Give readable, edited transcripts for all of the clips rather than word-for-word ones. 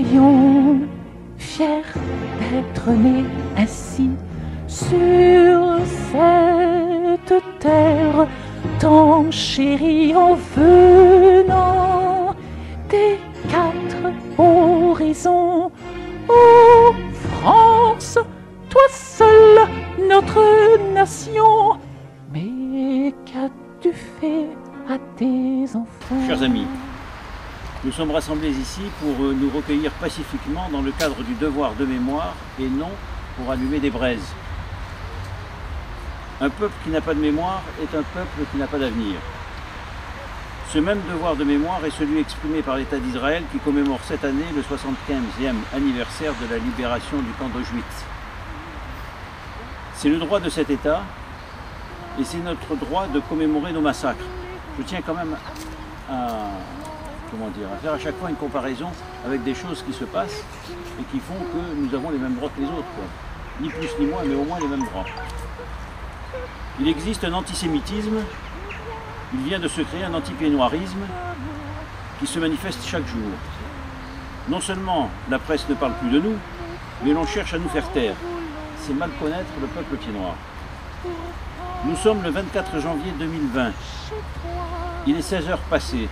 soyons fiers d'être nés ainsi sur cette terre tant chérie en venant des quatre horizons. Ô France, toi seule, notre nation, mais qu'as-tu fait à tes enfants? Chers amis, nous sommes rassemblés ici pour nous recueillir pacifiquement dans le cadre du devoir de mémoire et non pour allumer des braises. Un peuple qui n'a pas de mémoire est un peuple qui n'a pas d'avenir. Ce même devoir de mémoire est celui exprimé par l'État d'Israël qui commémore cette année le 75e anniversaire de la libération du camp d'Auschwitz. C'est le droit de cet État et c'est notre droit de commémorer nos massacres. Je tiens quand même à faire à chaque fois une comparaison avec des choses qui se passent et qui font que nous avons les mêmes droits que les autres, quoi. Ni plus ni moins, mais au moins les mêmes droits. Il existe un antisémitisme, il vient de se créer un anti-pieds-noirisme qui se manifeste chaque jour. Non seulement la presse ne parle plus de nous, mais l'on cherche à nous faire taire. C'est mal connaître le peuple pied-noir. Nous sommes le 24 janvier 2020. Il est 16 heures passées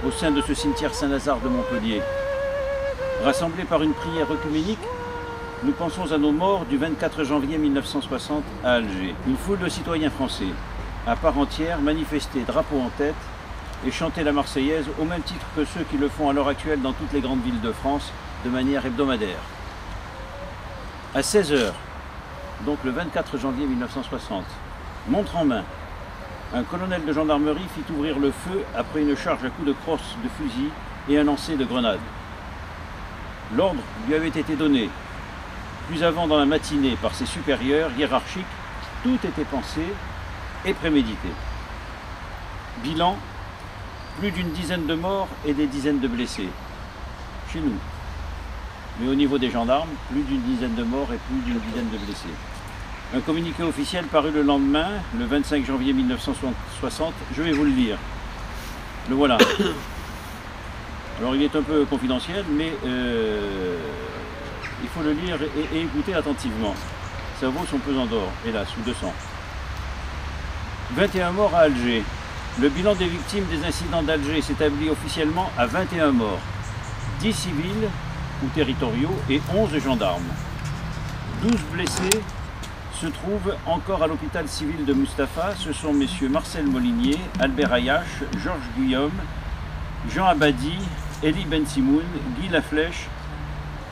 au sein de ce cimetière Saint-Lazare de Montpellier. Rassemblés par une prière œcuménique, nous pensons à nos morts du 24 janvier 1960 à Alger. Une foule de citoyens français, à part entière, manifestaient drapeau en tête et chantaient la Marseillaise au même titre que ceux qui le font à l'heure actuelle dans toutes les grandes villes de France de manière hebdomadaire. À 16 heures, donc le 24 janvier 1960, montre en main, un colonel de gendarmerie fit ouvrir le feu après une charge à coups de crosse de fusil et un lancer de grenades. L'ordre lui avait été donné. Plus avant dans la matinée par ses supérieurs hiérarchiques, tout était pensé et prémédité. Bilan, plus d'une dizaine de morts et des dizaines de blessés. Chez nous. Mais au niveau des gendarmes, plus d'une dizaine de morts et plus d'une dizaine de blessés. Un communiqué officiel paru le lendemain, le 25 janvier 1960, je vais vous le lire. Le voilà. Alors il est un peu confidentiel, mais il faut le lire et écouter attentivement. Ça vaut son pesant d'or, hélas, ou 200. 21 morts à Alger. Le bilan des victimes des incidents d'Alger s'établit officiellement à 21 morts. 10 civils ou territoriaux et 11 gendarmes. 12 blessés se trouvent encore à l'hôpital civil de Mustapha. Ce sont messieurs Marcel Molinier, Albert Ayache, Georges Guillaume, Jean Abadi, Elie Ben Simoun, Guy Laflèche,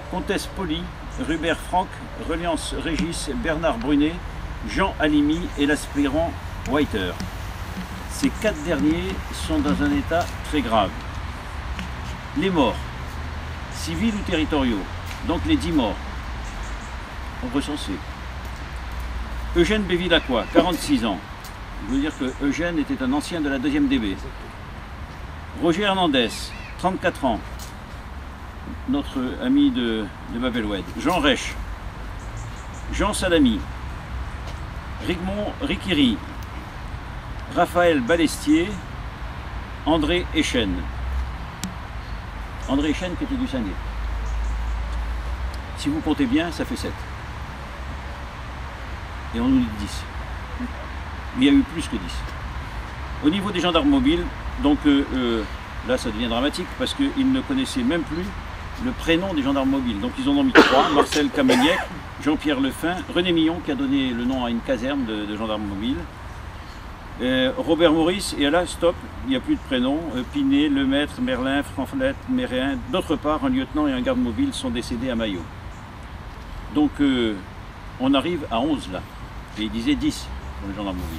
Comtesse Poli, Rubert Franck, Reliance Régis, Bernard Brunet, Jean Halimi et l'aspirant Whiter. Ces 4 derniers sont dans un état très grave. Les morts, civils ou territoriaux, donc les 10 morts, recensés. Eugène Bévilacqua, 46 ans. Je veux dire que Eugène était un ancien de la 2e DB. Roger Hernandez, 34 ans. Notre ami de Babelwed. Jean Rech. Jean Salami. Rigmond Rikiri. Raphaël Balestier. André Echen. André Echen qui était du Sanguet. Si vous comptez bien, ça fait 7. Et on nous dit 10. Il y a eu plus que 10. Au niveau des gendarmes mobiles, donc là ça devient dramatique parce qu'ils ne connaissaient même plus le prénom des gendarmes mobiles. Donc ils en ont mis 3, Marcel Camoniec, Jean-Pierre Lefin, René Millon qui a donné le nom à une caserne de gendarmes mobiles, Robert Maurice, et là stop, il n'y a plus de prénom, Pinet, Lemaître, Merlin, Franflette, Mérin, d'autre part un lieutenant et un garde mobile sont décédés à Maillot. Donc on arrive à 11 là, et il disait 10 pour les gendarmes mobiles.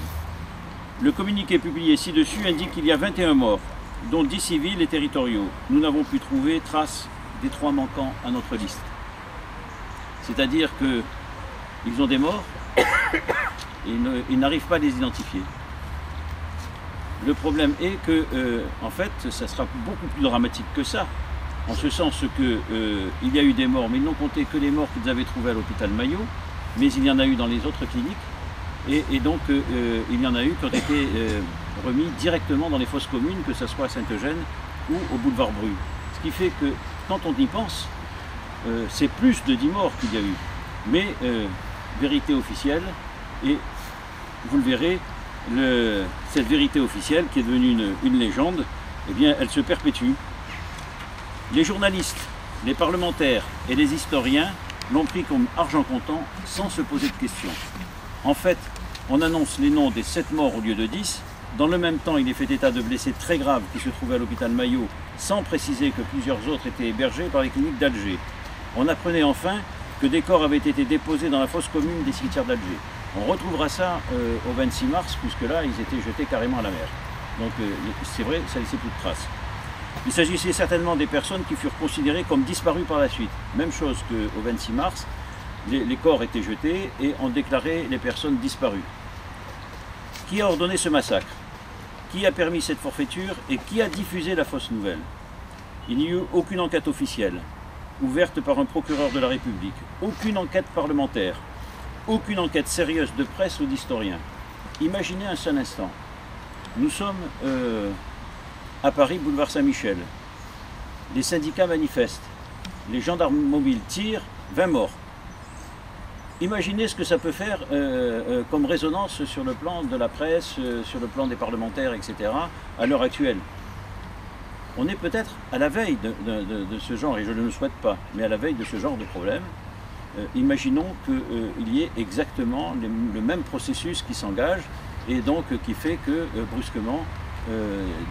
Le communiqué publié ci-dessus indique qu'il y a 21 morts, dont 10 civils et territoriaux. Nous n'avons pu trouver trace des 3 manquants à notre liste. C'est-à-dire qu'ils ont des morts et ils n'arrivent pas à les identifier. Le problème est que, en fait, ça sera beaucoup plus dramatique que ça, en ce sens qu'il y a eu des morts, mais ils n'ont compté que les morts qu'ils avaient trouvés à l'hôpital Maillot, mais il y en a eu dans les autres cliniques, et donc il y en a eu qui ont été remis directement dans les fosses communes, que ce soit à Saint-Eugène ou au boulevard Bru. Ce qui fait que, quand on y pense, c'est plus de 10 morts qu'il y a eu. Mais vérité officielle, et vous le verrez, cette vérité officielle qui est devenue une légende, eh bien, elle se perpétue. Les journalistes, les parlementaires et les historiens l'ont pris comme argent comptant sans se poser de questions. En fait, on annonce les noms des 7 morts au lieu de 10. Dans le même temps, il est fait état de blessés très graves qui se trouvaient à l'hôpital Maillot, sans préciser que plusieurs autres étaient hébergés par les cliniques d'Alger. On apprenait enfin que des corps avaient été déposés dans la fosse commune des cimetières d'Alger. On retrouvera ça au 26 mars, puisque là, ils étaient jetés carrément à la mer. Donc c'est vrai, ça laissait plus de traces. Il s'agissait certainement des personnes qui furent considérées comme disparues par la suite. Même chose qu'au 26 mars, les corps étaient jetés et on déclarait les personnes disparues. Qui a ordonné ce massacre? Qui a permis cette forfaiture et qui a diffusé la fausse nouvelle? Il n'y eut aucune enquête officielle, ouverte par un procureur de la République, aucune enquête parlementaire, aucune enquête sérieuse de presse ou d'historiens. Imaginez un seul instant. Nous sommes à Paris, boulevard Saint-Michel. Les syndicats manifestent. Les gendarmes mobiles tirent, 20 morts. Imaginez ce que ça peut faire comme résonance sur le plan de la presse, sur le plan des parlementaires, etc. à l'heure actuelle. On est peut-être à la veille de ce genre, et je ne le souhaite pas, mais à la veille de ce genre de problème. Imaginons qu'il y ait exactement le même processus qui s'engage et donc qui fait que brusquement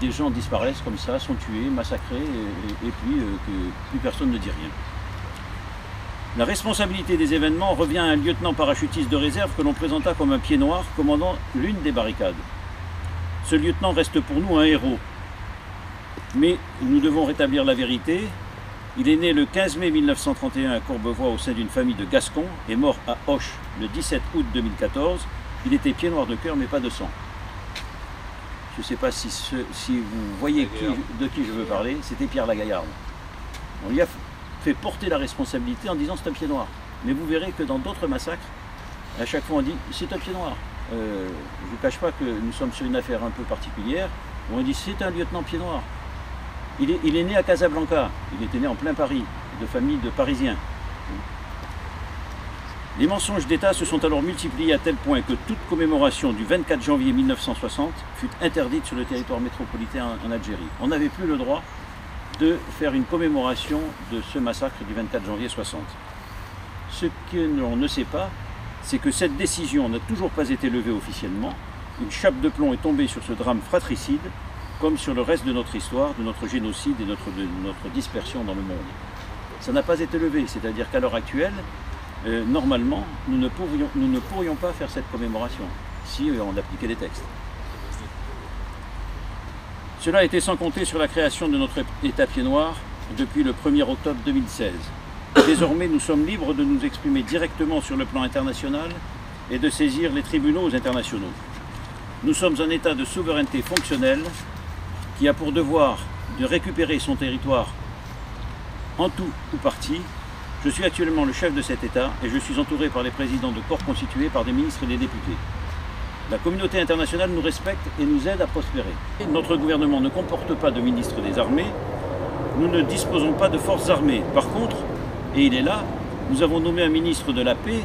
des gens disparaissent comme ça, sont tués, massacrés et puis que plus personne ne dit rien. La responsabilité des événements revient à un lieutenant parachutiste de réserve que l'on présenta comme un pied noir commandant l'une des barricades. Ce lieutenant reste pour nous un héros. Mais nous devons rétablir la vérité. Il est né le 15 mai 1931 à Courbevoie au sein d'une famille de Gascons et mort à Auch le 17 août 2014. Il était pied noir de cœur mais pas de sang. Je ne sais pas si vous voyez de qui je veux parler, c'était Pierre Lagaillarde. On lui a fait porter la responsabilité en disant c'est un pied noir. Mais vous verrez que dans d'autres massacres, à chaque fois on dit c'est un pied noir. Je ne vous cache pas que nous sommes sur une affaire un peu particulière où on dit c'est un lieutenant pied noir. Il est né à Casablanca, il était né en plein Paris, de famille de Parisiens. Les mensonges d'État se sont alors multipliés à tel point que toute commémoration du 24 janvier 1960 fut interdite sur le territoire métropolitain en Algérie. On n'avait plus le droit de faire une commémoration de ce massacre du 24 janvier 60. Ce que l'on ne sait pas, c'est que cette décision n'a toujours pas été levée officiellement. Une chape de plomb est tombée sur ce drame fratricide, comme sur le reste de notre histoire, de notre génocide et de notre dispersion dans le monde. Ça n'a pas été levé, c'est-à-dire qu'à l'heure actuelle, normalement, nous ne pourrions pas faire cette commémoration si on appliquait les textes. Cela a été sans compter sur la création de notre État pied noir depuis le 1er octobre 2016. Désormais, nous sommes libres de nous exprimer directement sur le plan international et de saisir les tribunaux internationaux. Nous sommes un État de souveraineté fonctionnelle qui a pour devoir de récupérer son territoire en tout ou partie. Je suis actuellement le chef de cet État et je suis entouré par les présidents de corps constitués par des ministres et des députés. La communauté internationale nous respecte et nous aide à prospérer. Notre gouvernement ne comporte pas de ministre des armées. Nous ne disposons pas de forces armées. Par contre, et il est là, nous avons nommé un ministre de la paix.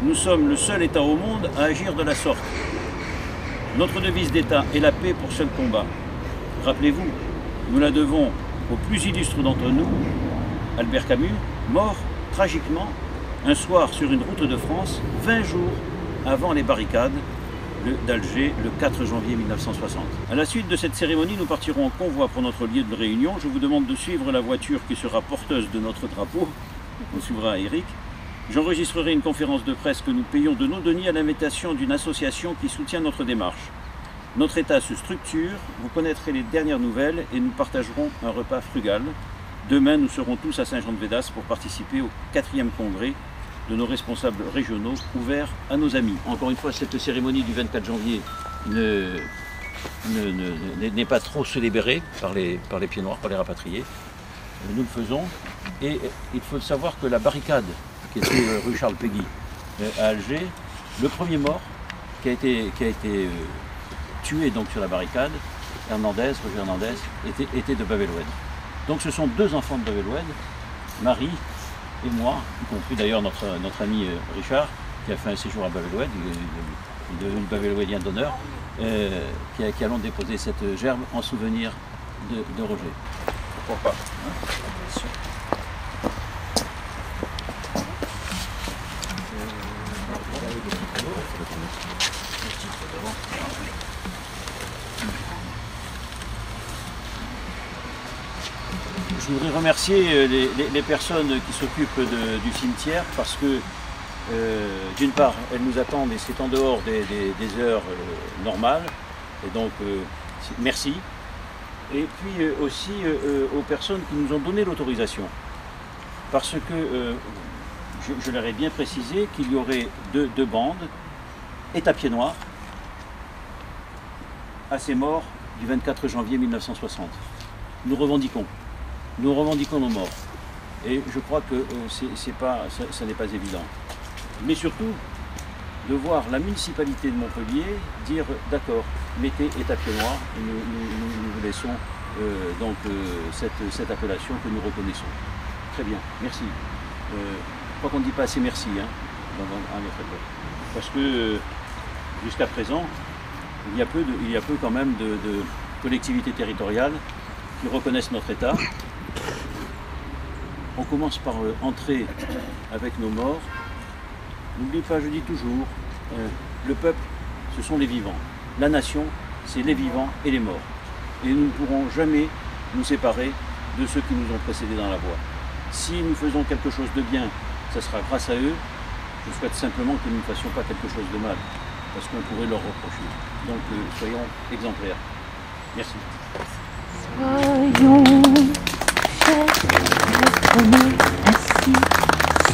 Nous sommes le seul État au monde à agir de la sorte. Notre devise d'État est la paix pour seul combat. Rappelez-vous, nous la devons au plus illustre d'entre nous, Albert Camus, mort tragiquement un soir sur une route de France, 20 jours avant les barricades d'Alger, le 4 janvier 1960. À la suite de cette cérémonie, nous partirons en convoi pour notre lieu de réunion. Je vous demande de suivre la voiture qui sera porteuse de notre drapeau. On suivra Eric. J'enregistrerai une conférence de presse que nous payons de nos deniers à l'invitation d'une association qui soutient notre démarche. Notre État se structure, vous connaîtrez les dernières nouvelles et nous partagerons un repas frugal. Demain, nous serons tous à Saint-Jean-de-Védas pour participer au 4e congrès de nos responsables régionaux, ouverts à nos amis. Encore une fois, cette cérémonie du 24 janvier n'est pas trop célébrée par les pieds noirs, par les rapatriés. Nous le faisons. Et il faut savoir que la barricade, qui était rue Charles Péguy à Alger, le premier mort qui a été tué donc sur la barricade, Roger Hernandez, était de Bab el Oued. Donc ce sont 2 enfants de Bab el Oued, Marie et moi, y compris d'ailleurs notre ami Richard, qui a fait un séjour à Babeloued, il est devenu Babelouedien d'honneur, qui allons déposer cette gerbe en souvenir de Roger. Pourquoi pas, hein? Bien sûr. Je voudrais remercier les personnes qui s'occupent du cimetière parce que d'une part elles nous attendent et c'est en dehors des heures normales et donc merci. Et puis aussi aux personnes qui nous ont donné l'autorisation parce que je leur ai bien précisé qu'il y aurait deux bandes et tapier noir à ces morts du 24 janvier 1960. Nous revendiquons nos morts. Et je crois que ça n'est pas évident. Mais surtout, de voir la municipalité de Montpellier dire d'accord, mettez étapier noir, et nous vous laissons cette appellation que nous reconnaissons. Très bien, merci. Je crois qu'on ne dit pas assez merci hein, à notre époque. Parce que jusqu'à présent, il y a peu quand même de collectivités territoriales qui reconnaissent notre État. On commence par entrer avec nos morts. N'oublie pas, je dis toujours, le peuple, ce sont les vivants. La nation, c'est les vivants et les morts. Et nous ne pourrons jamais nous séparer de ceux qui nous ont précédés dans la voie. Si nous faisons quelque chose de bien, ça sera grâce à eux. Je souhaite simplement que nous ne fassions pas quelque chose de mal, parce qu'on pourrait leur reprocher. Donc soyons exemplaires. Merci. Soyons fiers d'être nés ainsi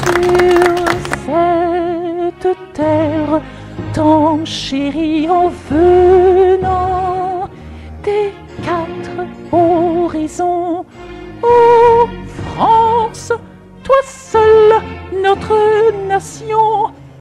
sur cette terre tant chérie en veut.